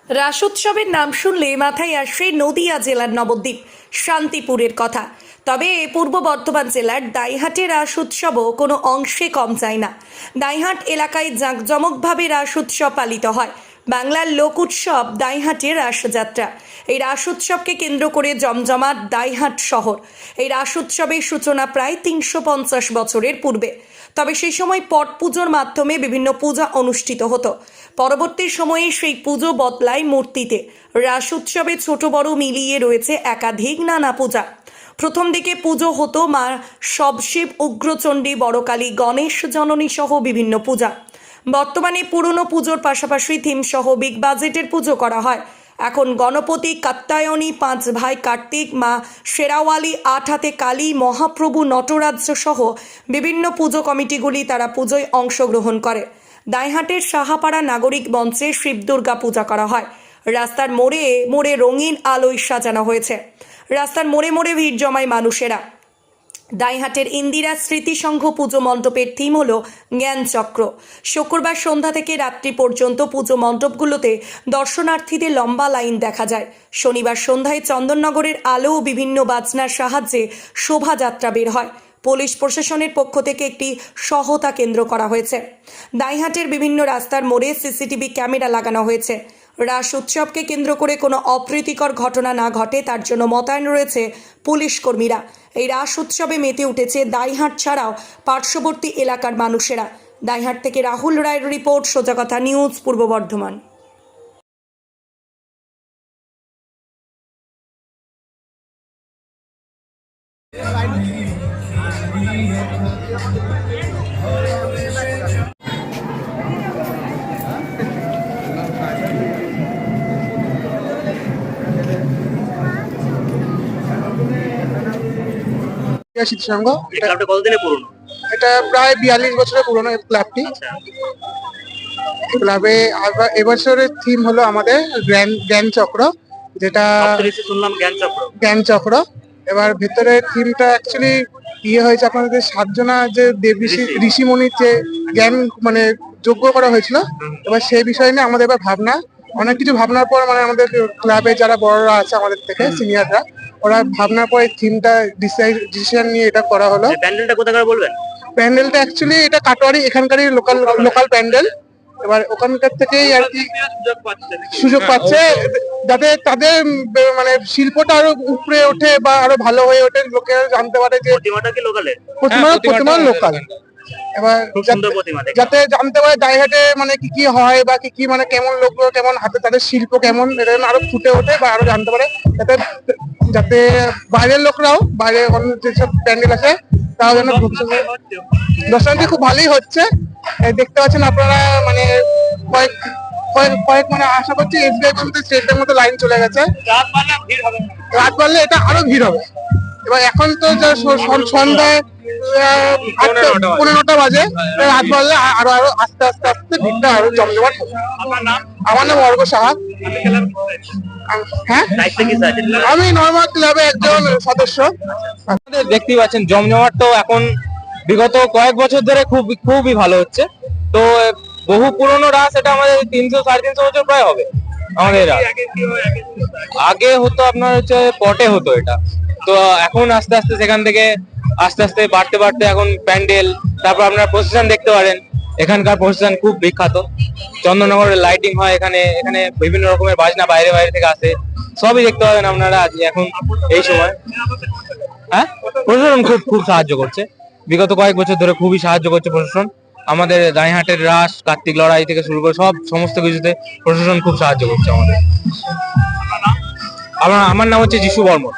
রাস উৎসবের নাম শুনলে মাথায় আসে নদিয়া জেলার নবদ্বীপ শান্তিপুরের কথা। তবে পূর্ব বর্ধমান জেলার দাইহাটে রাস উৎসবও কোনো অংশে কম যায় না। দাইহাট এলাকায় জাঁকজমকভাবে রাস উৎসব পালিত হয়। বাংলার লোক উৎসব দাইহাটের রাসযাত্রা। এই রাস উৎসবকে কেন্দ্র করে জমজমাট দাইহাট শহর। এই রাস উৎসবের সূচনা প্রায় 350 বছরের পূর্বে। তবে সেই সময় পট পুজোর মাধ্যমে বিভিন্ন পূজা অনুষ্ঠিত হতো। পরবর্তী সময়ে সেই পুজো বদলায় মূর্তিতে। রাস উৎসবে ছোট বড় মিলিয়ে রয়েছে একাধিক নানা পূজা। প্রথম দিকে পুজো হতো মা সবশিব, উগ্রচণ্ডী, বড়কালী, গণেশ জননী সহ বিভিন্ন পূজা। বর্তমানে পুরনো পুজোর পাশাপাশি থিম সহ বিগ বাজেটের পুজো করা হয়। এখন গণপতি, কাত্যায়নী, 5 ভাই কার্তিক, মা শেরাওয়ালি, 8 হাতে কালী, মহাপ্রভু, নটরাজ সহ বিভিন্ন পুজো কমিটিগুলি তারা পুজোয় অংশগ্রহণ করে। দাইহাটের সাহাপাড়া নাগরিক মঞ্চে শিব দুর্গা পূজা করা হয়। রাস্তার মোড়ে মোড়ে রঙিন আলোয় সাজানো হয়েছে। রাস্তার মোড়ে মোড়ে ভিড় জমায় মানুষেরা। দাইহাটের ইন্দিরা স্মৃতি সংঘ পুজো মণ্ডপের থিম হলো জ্ঞানচক্র। শুক্রবার সন্ধ্যা থেকে রাত্রি পর্যন্ত পুজো মণ্ডপগুলোতে দর্শনার্থীদের লম্বা লাইন দেখা যায়। শনিবার সন্ধ্যায় চন্দননগরের আলো ও বিভিন্ন বাজনার সাহায্যে শোভাযাত্রা বের হয়। পুলিশ প্রশাসনের পক্ষ থেকে একটি সহায়তা কেন্দ্র করা হয়েছে। দাইহাটের বিভিন্ন রাস্তার মোড়ে সিসিটিভি ক্যামেরা লাগানো হয়েছে। রাস উৎসবকে কেন্দ্র করে কোনো অপ্রীতিকর ঘটনা না ঘটে তার জন্য মোতায়েন রয়েছে পুলিশ কর্মীরা। এই রাস উৎসবে মেতে উঠেছে দাইহাট ছাড়াও পার্শ্ববর্তী এলাকার মানুষেরা। দাইহাট থেকে রাহুল রায়ের রিপোর্ট, সোজা কথা নিউজ, পূর্ব বর্ধমান। স্মৃতিসংঘ এই ক্লাবটা কতদিনের পুরনো? এটা প্রায় 42 বছরের পুরনো এই ক্লাবটি। ক্লাবে এবছরের থিম হলো আমাদের জ্ঞান চক্র, যেটা শুনলাম জ্ঞান চক্র। এবার ভেতরের থিমটা অ্যাকচুয়ালি হয়েছে আপনাদের 7 জনা যে দেব ঋষিমণির যে জ্ঞান মানে যজ্ঞ করা হয়েছিল। এবার সেই বিষয় নিয়ে আমাদের এবার ভাবনা, অনেক কিছু ভাবনার পর মানে আমাদের ক্লাবে যারা বড়রা আছে আমাদের থেকে সিনিয়ররা, ওরা ভাবনার পর থিমটা ডিসিশন নিয়ে এটা করা হলো। প্যান্ডেলটা কোথাকার বলবেন? প্যান্ডেলটা অ্যাকচুয়ালি এটা কাটোয়ারি, এখানকারই লোকাল প্যান্ডেল। এবার ওখানকার থেকেই আর কি সুযোগ পাচ্ছে যাতে তাদের মানে শিল্পটা আরো উপরে ওঠে বা আরো ভালো হয়ে ওঠে, লোকেরা জানতে পারে যে প্রতিমাটা কি লোকালের? প্রতিমা লোকাল। এবার যাতে জানতে পারে দাইহাটে মানে কি কি হয় বা কি কি মানে কেমন লোকগুলো কেমন হাতে, তাদের শিল্প কেমন, এটা আরো ফুটে ওঠে বা আরো জানতে পারে, যাতে বাইরের লোকরাও, বাইরে যেসব প্যান্ডেল আছে তাও যেন দর্শনার্থী খুব ভালোই হচ্ছে। দেখতে পাচ্ছেন আপনারা, মানে কয়েক মানে আশা করছি এসবিআই পর্যন্ত স্টেটের মতো লাইন চলে গেছে। রাত বাড়লে এটা আরো ভিড় হবে। এবার এখন তো সন্ধ্যায় 8:30 বাজে, রাত বাড়লে আরো আস্তে আস্তে ভিড়টা আরো জমজমাট হবে। আমার নাম অর্ঘ সাহা। হ্যাঁ, আমি নর্মাল ক্লাবে একজন সদস্য। দেখতেই পাচ্ছেন জমজমাট তো এখন বিগত কয়েক বছর ধরে খুবই ভালো হচ্ছে। তো বহু পুরনো রাস, এটা আমাদের 300-350 বছর প্রায় হবে আমাদের। আগে হতো আপনার হচ্ছে পটে হতো এটা, তো এখন আস্তে আস্তে সেখান থেকে আস্তে বাড়তে এখন প্যান্ডেল, তারপর আপনারা প্রসেশন দেখতে পারেন। এখানকার প্রসেশন খুব বিখ্যাত। চন্দননগরের লাইটিং হয় এখানে বিভিন্ন রকমের বাজনা বাইরে থেকে আসে, সবই দেখতে পাবেন আপনারা আজ এখন এই সময়। হ্যাঁ, প্রশাসন খুব সাহায্য করছে, বিগত কয়েক বছর ধরে খুবই সাহায্য করছে প্রশাসন। আমাদের দাইহাটের রাস, কার্তিক লড়াই থেকে শুরু করে সমস্ত কিছুতে প্রশাসন খুব সাহায্য করছে আমাদের। আমার নাম হচ্ছে যিশু বর্মন।